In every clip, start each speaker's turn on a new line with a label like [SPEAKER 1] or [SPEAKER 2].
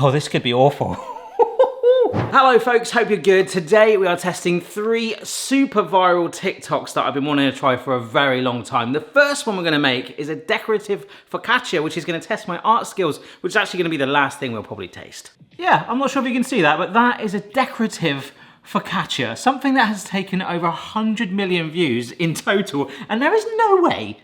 [SPEAKER 1] Oh, this could be awful. Hello folks, hope you're good. Today we are testing 3 super viral TikToks that I've been wanting to try for a very long time. The first one we're gonna make is a decorative focaccia, which is gonna test my art skills, which is actually gonna be the last thing we'll probably taste. Yeah, I'm not sure if you can see that, but that is a decorative focaccia, something that has taken over 100 million views in total, and there is no way,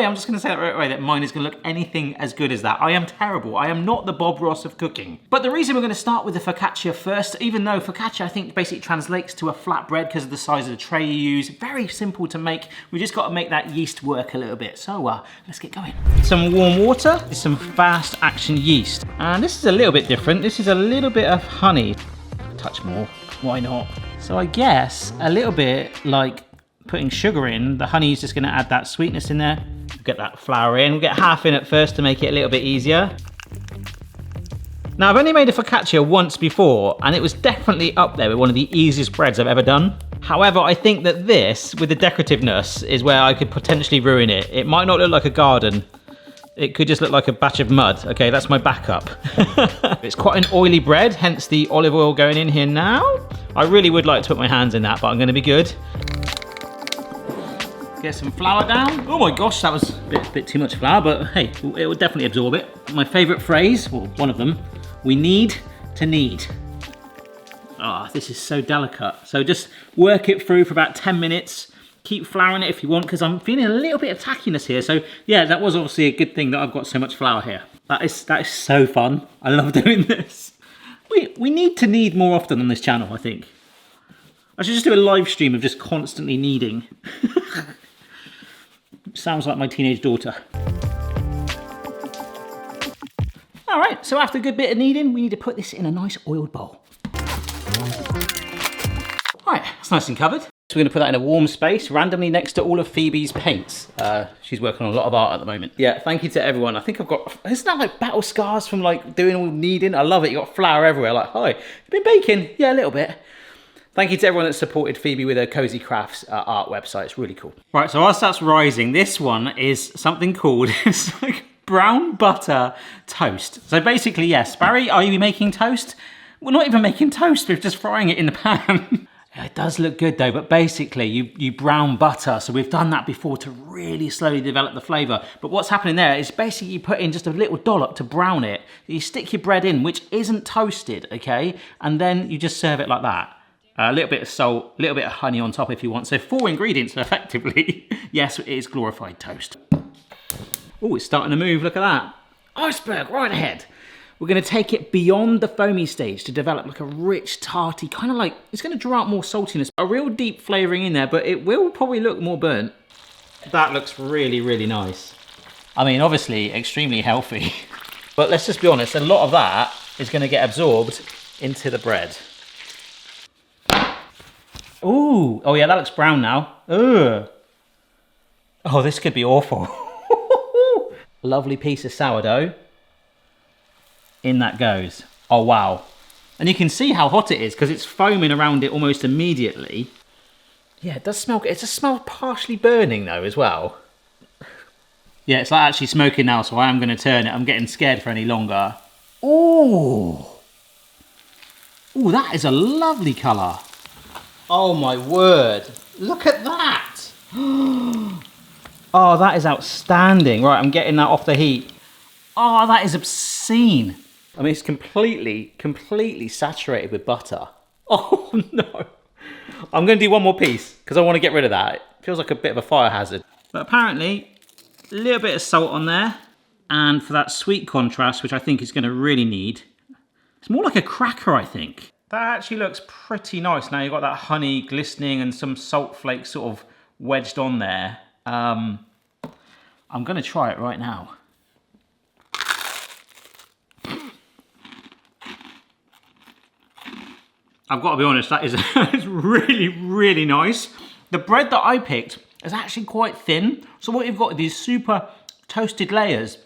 [SPEAKER 1] I'm just gonna say that right away, that mine is gonna look anything as good as that. I am terrible. I am not the Bob Ross of cooking. But the reason we're gonna start with the focaccia first, even though focaccia I think basically translates to a flat bread because of the size of the tray you use, very simple to make. We just gotta make that yeast work a little bit. So let's get going. Some warm water, some fast action yeast. And this is a little bit different. This is a little bit of honey. A touch more. Why not? So I guess a little bit like putting sugar in, the honey is just gonna add that sweetness in there. We'll get that flour in. We'll get half in at first to make it a little bit easier. Now I've only made a focaccia once before and it was definitely up there with one of the easiest breads I've ever done. However, I think that this, with the decorativeness, is where I could potentially ruin it. It might not look like a garden. It could just look like a batch of mud. Okay, that's my backup. It's quite an oily bread, hence the olive oil going in here now. I really would like to put my hands in that, but I'm gonna be good. Get some flour down. Oh my gosh, that was a bit too much flour, but hey, it will definitely absorb it. My favorite phrase, well, one of them, we need to knead. Ah, this is so delicate. So just work it through for about 10 minutes. Keep flouring it if you want, because I'm feeling a little bit of tackiness here. So yeah, that was obviously a good thing that I've got so much flour here. That is so fun. I love doing this. We need to knead more often on this channel, I think. I should just do a live stream of just constantly kneading. Sounds like my teenage daughter. All right, so after a good bit of kneading, we need to put this in a nice oiled bowl. All right, that's nice and covered. So we're gonna put that in a warm space, randomly next to all of Phoebe's paints. She's working on a lot of art at the moment. Yeah, thank you to everyone. I think I've got, isn't that like battle scars from like doing all kneading? I love it, you got flour everywhere. Like, hi, you been baking? Yeah, a little bit. Thank you to everyone that supported Phoebe with her Cozy Crafts art website, it's really cool. Right, so whilst that's rising, this one is something called, it's like brown butter toast. So basically, yes, Barry, are you making toast? We're not even making toast, we're just frying it in the pan. It does look good though, but basically you brown butter. So we've done that before to really slowly develop the flavor. But what's happening there is basically you put in just a little dollop to brown it. You stick your bread in, which isn't toasted, okay? And then you just serve it like that. A little bit of salt, a little bit of honey on top if you want. So 4 ingredients effectively. Yes, it is glorified toast. Oh, it's starting to move, look at that. Iceberg, right ahead. We're gonna take it beyond the foamy stage to develop like a rich, tarty, kind of like, it's gonna draw out more saltiness, a real deep flavoring in there, but it will probably look more burnt. That looks really, really nice. I mean, obviously extremely healthy, but let's just be honest, a lot of that is gonna get absorbed into the bread. Ooh, oh yeah, that looks brown now. Ugh. Oh, this could be awful. Lovely piece of sourdough. In that goes. Oh wow. And you can see how hot it is because it's foaming around it almost immediately. Yeah, it does smell, it just smells partially burning though as well. Yeah, it's like actually smoking now, so I am going to turn it. I'm getting scared for any longer. Ooh. Ooh, that is a lovely colour. Oh my word. Look at that. Oh, that is outstanding. Right, I'm getting that off the heat. Oh, that is obscene. I mean, it's completely saturated with butter. Oh no. I'm gonna do one more piece because I want to get rid of that. It feels like a bit of a fire hazard. But apparently, a little bit of salt on there. And for that sweet contrast, which I think is gonna really need, it's more like a cracker, I think. That actually looks pretty nice. Now you've got that honey glistening and some salt flakes sort of wedged on there. I'm gonna try it right now. I've got to be honest, that is really, really nice. The bread that I picked is actually quite thin. So what you've got are these super toasted layers.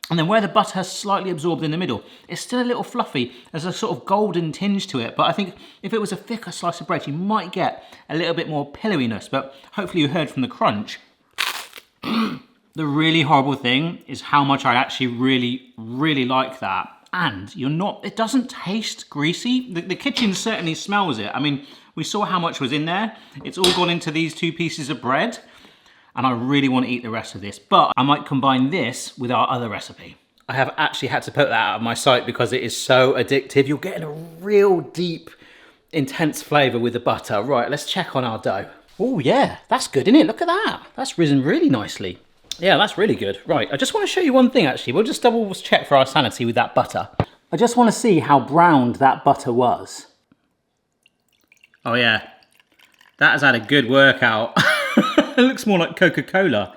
[SPEAKER 1] And then where the butter has slightly absorbed in the middle, it's still a little fluffy. There's a sort of golden tinge to it. But I think if it was a thicker slice of bread, you might get a little bit more pillowiness. But hopefully you heard from the crunch. The really horrible thing is how much I actually really like that. and it doesn't taste greasy. The kitchen certainly smells it. I mean, we saw how much was in there. It's all gone into these 2 pieces of bread, and I really want to eat the rest of this, but I might combine this with our other recipe. I have actually had to put that out of my sight because it is so addictive. You're getting a real deep, intense flavor with the butter. Right, let's check on our dough. Oh yeah, that's good, isn't it? Look at that. That's risen really nicely. Yeah, that's really good. Right, I just want to show you one thing actually. We'll just double check for our sanity with that butter. I just want to see how browned that butter was. Oh yeah, that has had a good workout. It looks more like Coca-Cola.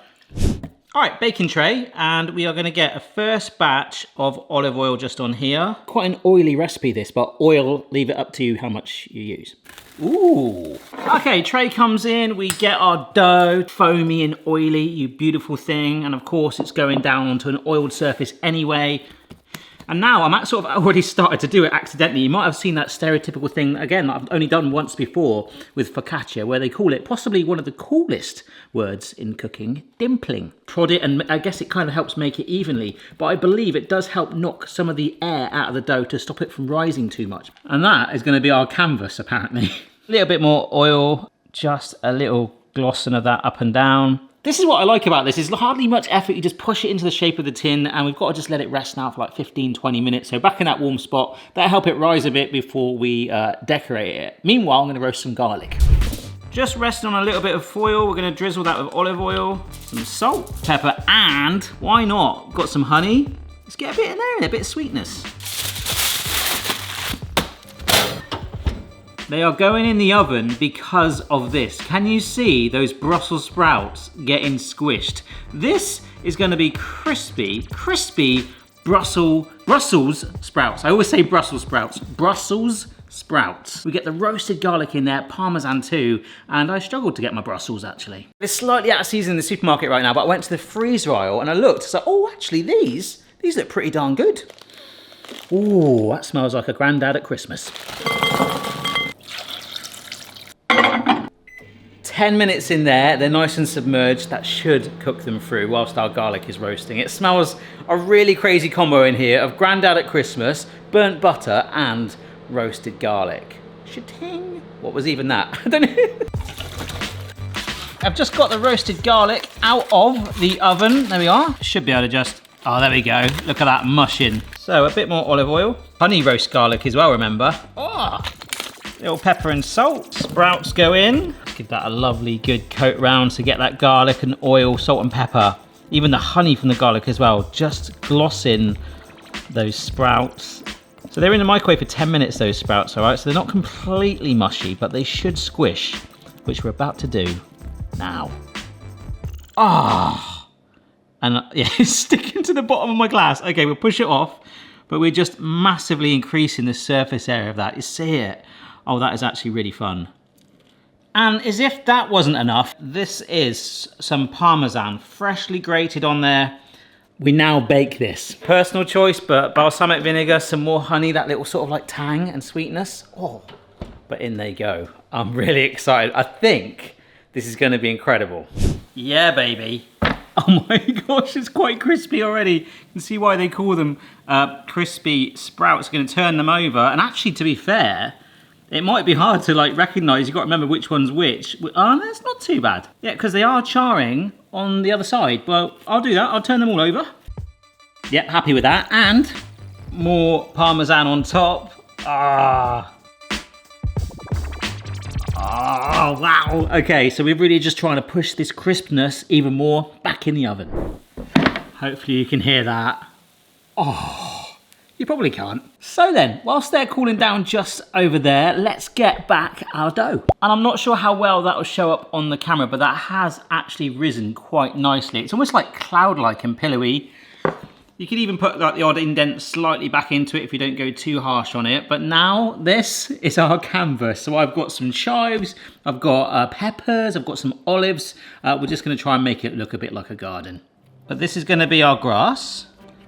[SPEAKER 1] All right, baking tray, and we are gonna get a first batch of olive oil just on here. Quite an oily recipe this, but oil, leave it up to you how much you use. Ooh. Okay, tray comes in, we get our dough, foamy and oily, you beautiful thing. And of course it's going down onto an oiled surface anyway. And now I'm sort of already started to do it accidentally. You might have seen that stereotypical thing, again, that I've only done once before with focaccia, where they call it possibly one of the coolest words in cooking, dimpling. Prod it, and I guess it kind of helps make it evenly, but I believe it does help knock some of the air out of the dough to stop it from rising too much. And that is going to be our canvas, apparently. A little bit more oil, just a little glossing of that up and down. This is what I like about this, is hardly much effort, you just push it into the shape of the tin, and we've got to just let it rest now for like 15-20 minutes. So back in that warm spot, that'll help it rise a bit before we decorate it. Meanwhile, I'm gonna roast some garlic. Just resting on a little bit of foil, we're gonna drizzle that with olive oil, some salt, pepper, and why not? Got some honey. Let's get a bit in there, a bit of sweetness. They are going in the oven because of this. Can you see those Brussels sprouts getting squished? This is gonna be crispy Brussels sprouts. I always say Brussels sprouts. Brussels sprouts. We get the roasted garlic in there, Parmesan too, and I struggled to get my Brussels actually. It's slightly out of season in the supermarket right now, but I went to the freezer aisle and I looked, it's like, oh, actually these look pretty darn good. Ooh, that smells like a granddad at Christmas. 10 minutes in there, they're nice and submerged. That should cook them through whilst our garlic is roasting. It smells a really crazy combo in here of Grandad at Christmas, burnt butter, and roasted garlic. Cha-ting. What was even that? I don't know. I've just got the roasted garlic out of the oven. There we are. Should be able to just, oh, there we go. Look at that mushing. So a bit more olive oil. Honey roast garlic as well, remember. Oh, little pepper and salt. Sprouts go in. Give that a lovely good coat round to get that garlic and oil, salt and pepper. Even the honey from the garlic as well. Just gloss in those sprouts. So they're in the microwave for 10 minutes, those sprouts, all right? So they're not completely mushy, but they should squish, which we're about to do now. Ah! And yeah, it's sticking to the bottom of my glass. Okay, we'll push it off, but we're just massively increasing the surface area of that. You see it? Oh, that is actually really fun. And as if that wasn't enough, this is some Parmesan, freshly grated on there. We now bake this. Personal choice, but balsamic vinegar, some more honey, that little sort of like tang and sweetness. Oh, but in they go. I'm really excited. I think this is gonna be incredible. Yeah, baby. Oh my gosh, it's quite crispy already. You can see why they call them crispy sprouts. Gonna turn them over. And actually, to be fair, it might be hard to like recognize. You've got to remember which one's which. Oh, that's not too bad. Yeah, because they are charring on the other side. But I'll do that. I'll turn them all over. Yep, happy with that. And more Parmesan on top. Ah. Oh, wow. Okay, so we're really just trying to push this crispness even more back in the oven. Hopefully you can hear that. Oh. You probably can't. So then, whilst they're cooling down just over there, let's get back our dough. And I'm not sure how well that will show up on the camera, but that has actually risen quite nicely. It's almost like cloud-like and pillowy. You could even put like the odd indent slightly back into it if you don't go too harsh on it. But now this is our canvas. So I've got some chives, I've got peppers, I've got some olives. We're just gonna try and make it look a bit like a garden. But this is gonna be our grass.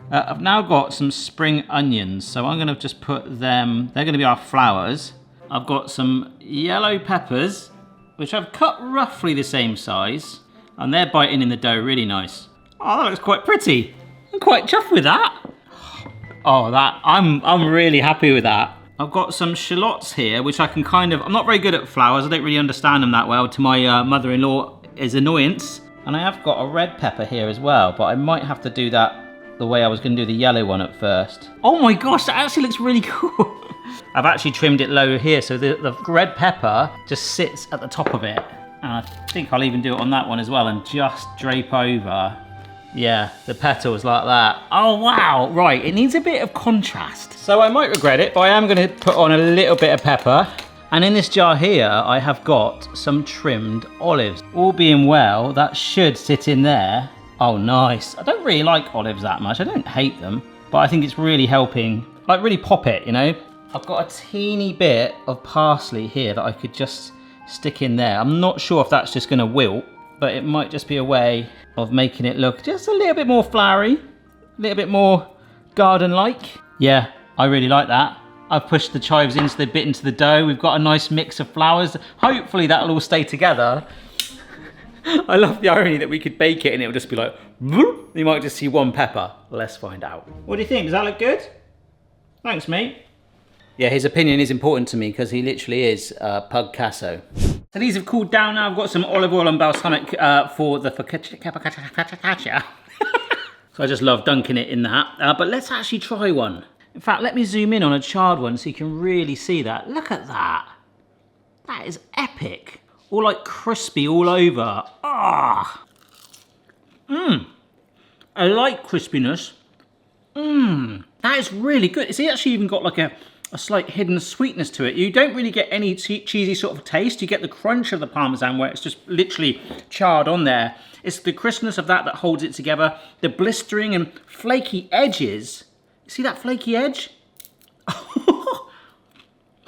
[SPEAKER 1] I've now got some spring onions, so I'm gonna just put them, they're gonna be our flowers. I've got some yellow peppers, which I've cut roughly the same size, and they're biting in the dough really nice. Oh, that looks quite pretty. I'm quite chuffed with that. Oh, I'm really happy with that. I've got some shallots here, which I can kind of, I'm not very good at flowers. I don't really understand them that well, to my mother-in-law's annoyance. And I have got a red pepper here as well, but I might have to do that the way I was going to do the yellow one at first. Oh my gosh, that actually looks really cool. I've actually trimmed it low here, so the red pepper just sits at the top of it. And I think I'll even do it on that one as well and just drape over. Yeah, the petals like that. Oh wow, right, it needs a bit of contrast. So I might regret it, but I am going to put on a little bit of pepper. And in this jar here, I have got some trimmed olives. All being well, that should sit in there. Oh, nice. I don't really like olives that much. I don't hate them, but I think it's really helping, like really pop it, you know? I've got a teeny bit of parsley here that I could just stick in there. I'm not sure if that's just going to wilt, but it might just be a way of making it look just a little bit more flowery, a little bit more garden-like. Yeah, I really like that. I've pushed the chives into the dough. We've got a nice mix of flowers. Hopefully that'll all stay together. I love the irony that we could bake it and it'll just be like, whoop. You might just see one pepper. Let's find out. What do you think? Does that look good? Thanks, mate. Yeah, his opinion is important to me because he literally is Pugcasso. So these have cooled down now. I've got some olive oil and balsamic for the focaccia. So I just love dunking it in that. But let's actually try one. In fact, let me zoom in on a charred one so you can really see that. Look at that. That is epic. All like crispy all over. Ah. I like crispiness. That is really good. It's actually even got like a slight hidden sweetness to it. You don't really get any cheesy sort of taste. You get the crunch of the Parmesan where it's just literally charred on there. It's the crispness of that holds it together. The blistering and flaky edges. See that flaky edge?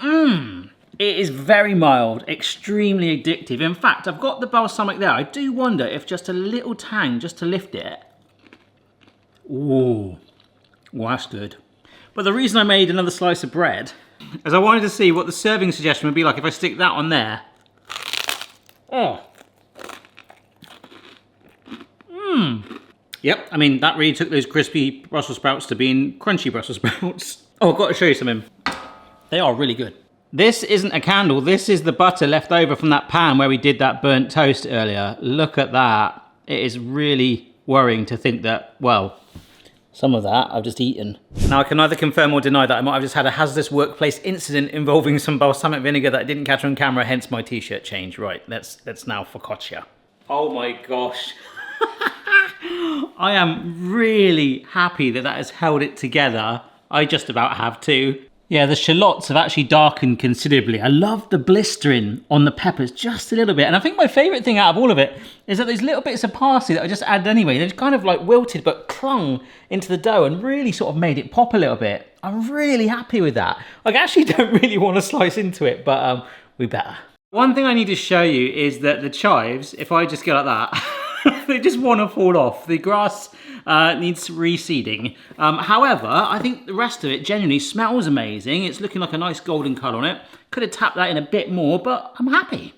[SPEAKER 1] It is very mild, extremely addictive. In fact, I've got the balsamic there. I do wonder if just a little tang just to lift it. Ooh, well, that's good. But the reason I made another slice of bread is I wanted to see what the serving suggestion would be like if I stick that on there. Oh. Yep, I mean, that really took those crispy Brussels sprouts to being crunchy Brussels sprouts. Oh, I've got to show you something. They are really good. This isn't a candle, this is the butter left over from that pan where we did that burnt toast earlier. Look at that. It is really worrying to think that, well, some of that I've just eaten. Now I can neither confirm or deny that I might have just had a hazardous workplace incident involving some balsamic vinegar that I didn't catch on camera, hence my t-shirt change. Right, that's now focaccia. Oh my gosh. I am really happy that has held it together. I just about have too. Yeah, the shallots have actually darkened considerably. I love the blistering on the peppers just a little bit. And I think my favourite thing out of all of it is that those little bits of parsley that I just added anyway, they've kind of like wilted but clung into the dough and really sort of made it pop a little bit. I'm really happy with that. I actually don't really want to slice into it, but we better. One thing I need to show you is that the chives, if I just go like that, they just want to fall off. The grass needs reseeding. However, I think the rest of it genuinely smells amazing. It's looking like a nice golden colour on it. Could have tapped that in a bit more, but I'm happy.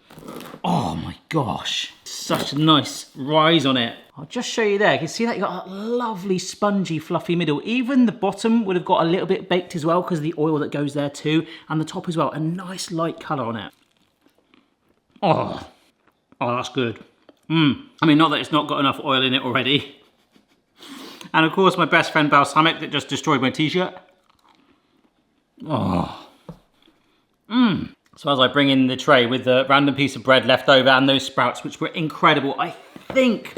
[SPEAKER 1] Oh my gosh. Such a nice rise on it. I'll just show you there. You can see that you've got that lovely spongy fluffy middle. Even the bottom would have got a little bit baked as well because of the oil that goes there too. And the top as well. A nice light colour on it. Oh, that's good. I mean, not that it's not got enough oil in it already. And of course, my best friend balsamic that just destroyed my t-shirt. Oh. So as I bring in the tray with the random piece of bread left over and those sprouts, which were incredible, I think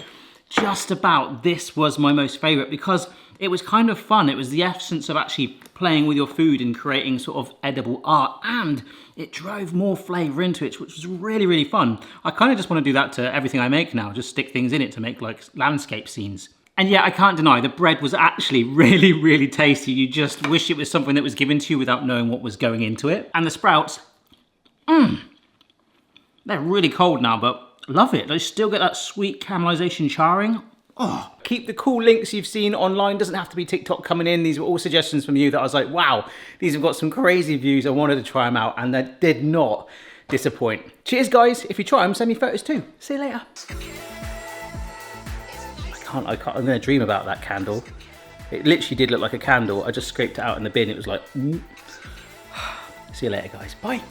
[SPEAKER 1] just about this was my most favourite because it was kind of fun. It was the essence of actually playing with your food and creating sort of edible art, and it drove more flavour into it, which was really, really fun. I kind of just want to do that to everything I make now, just stick things in it to make like landscape scenes. And yeah, I can't deny the bread was actually really, really tasty. You just wish it was something that was given to you without knowing what was going into it. And the sprouts, they're really cold now, but love it. They still get that sweet caramelization charring. Oh, keep the cool links you've seen online. Doesn't have to be TikTok coming in. These were all suggestions from you that I was like, wow, these have got some crazy views. I wanted to try them out and they did not disappoint. Cheers, guys. If you try them, send me photos too. See you later. I'm going to dream about that candle. It literally did look like a candle. I just scraped it out in the bin. It was like, see you later, guys. Bye.